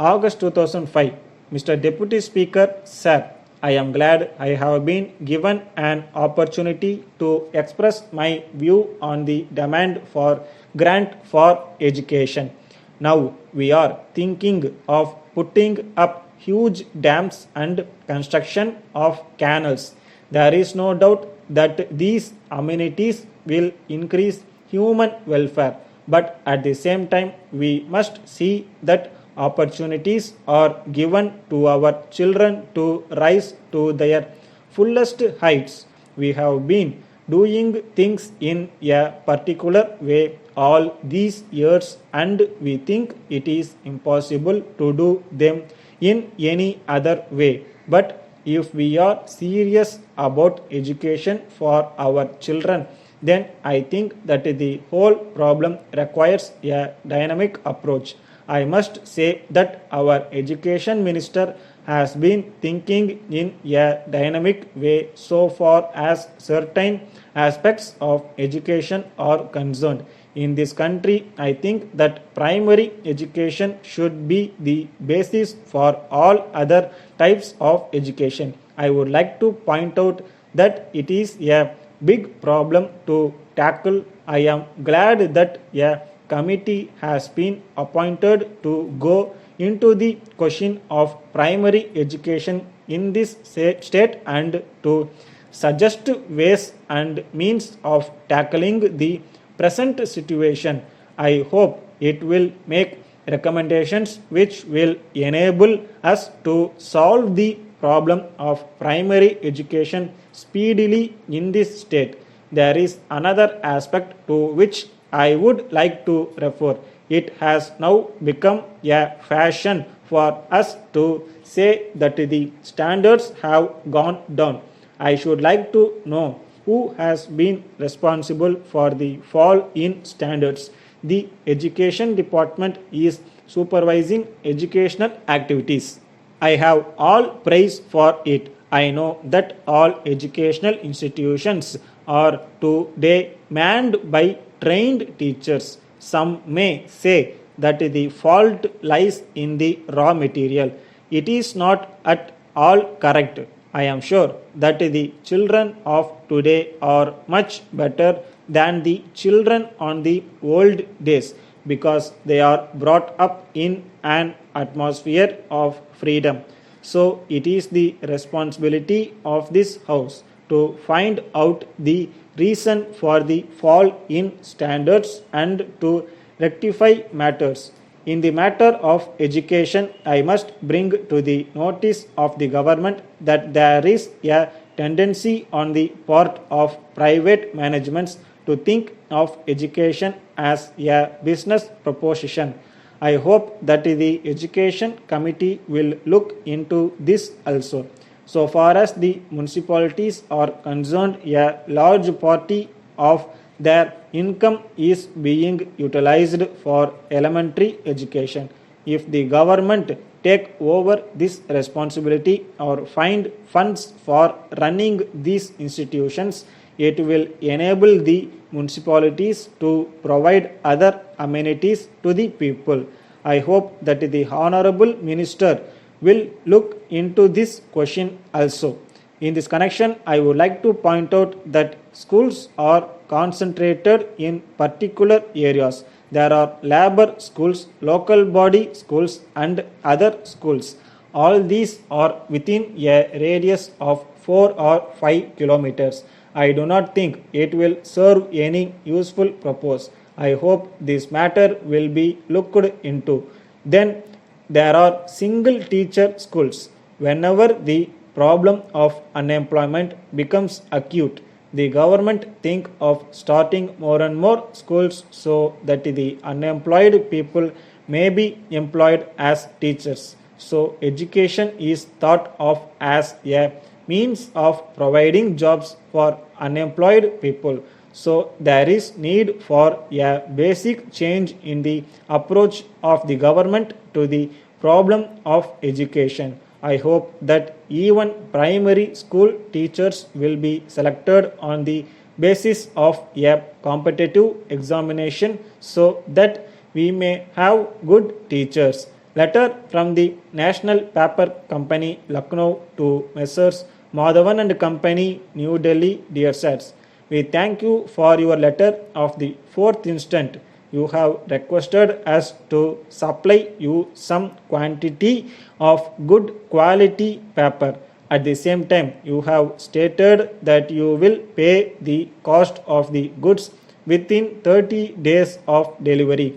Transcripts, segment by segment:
August 2005. Mr. Deputy Speaker, Sir, I am glad I have been given an opportunity to express my view on the demand for grant for education. Now we are thinking of putting up huge dams and construction of canals. There is no doubt that these amenities will increase human welfare, but at the same time, we must see that opportunities are given to our children to rise to their fullest heights. We have been doing things in a particular way all these years, and we think it is impossible to do them in any other way. But if we are serious about education for our children, then I think that the whole problem requires a dynamic approach. I must say that our education minister has been thinking in a dynamic way so far as certain aspects of education are concerned. In this country, I think that primary education should be the basis for all other types of education. I would like to point out that it is a big problem to tackle. I am glad that a committee has been appointed to go into the question of primary education in this state and to suggest ways and means of tackling the present situation. I hope it will make recommendations which will enable us to solve the problem of primary education speedily in this state. There is another aspect to which I would like to refer. It has now become a fashion for us to say that the standards have gone down. I should like to know who has been responsible for the fall in standards. The education department is supervising educational activities. I have all praise for it. I know that all educational institutions are today manned by trained teachers. Some may say that the fault lies in the raw material. It is not at all correct. I am sure that the children of today are much better than the children on the old days because they are brought up in an atmosphere of freedom. So it is the responsibility of this house to find out the reason for the fall in standards and to rectify matters. In the matter of education, I must bring to the notice of the government that there is a tendency on the part of private managements to think of education as a business proposition. I hope that the Education Committee will look into this also. So far as the municipalities are concerned, a large party of their income is being utilized for elementary education. If the government take over this responsibility or find funds for running these institutions, it will enable the municipalities to provide other amenities to the people. I hope that the Honorable Minister will look into this question also. In this connection, I would like to point out that schools are concentrated in particular areas. There are labor schools, local body schools, and other schools. All these are within a radius of 4 or 5 kilometers. I do not think it will serve any useful purpose. I hope this matter will be looked into. Then there are single teacher schools. Whenever the problem of unemployment becomes acute, the government think of starting more and more schools so that the unemployed people may be employed as teachers. So education is thought of as a means of providing jobs for unemployed people. So there is need for a basic change in the approach of the government to the problem of education. I hope that even primary school teachers will be selected on the basis of a competitive examination so that we may have good teachers. Letter from the National Paper Company, Lucknow to Messrs. Madhavan and Company, New Delhi. Dear sirs, we thank you for your letter of the 4th instant. You have requested us to supply you some quantity of good quality paper. At the same time, you have stated that you will pay the cost of the goods within 30 days of delivery.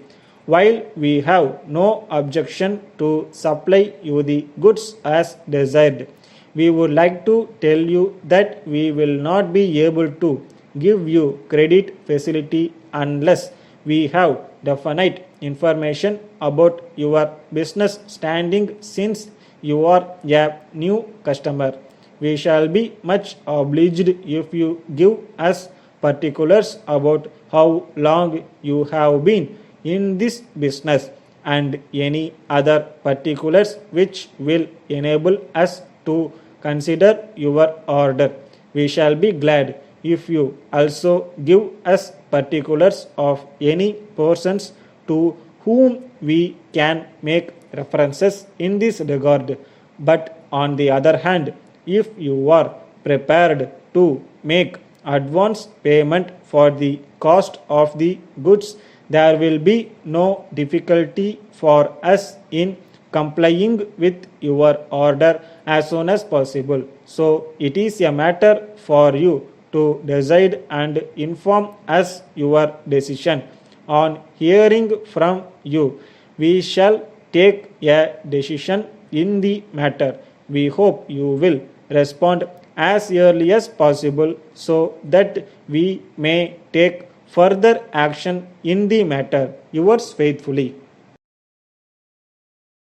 While we have no objection to supply you the goods as desired, we would like to tell you that we will not be able to give you credit facility unless we have definite information about your business standing since you are a new customer. We shall be much obliged if you give us particulars about how long you have been in this business and any other particulars which will enable us to consider your order. We shall be glad if you also give us particulars of any persons to whom we can make references in this regard. But on the other hand, if you are prepared to make advance payment for the cost of the goods, there will be no difficulty for us in complying with your order as soon as possible. So it is a matter for you to decide and inform us your decision. On hearing from you, we shall take a decision in the matter. We hope you will respond as early as possible so that we may take further action in the matter. Yours faithfully.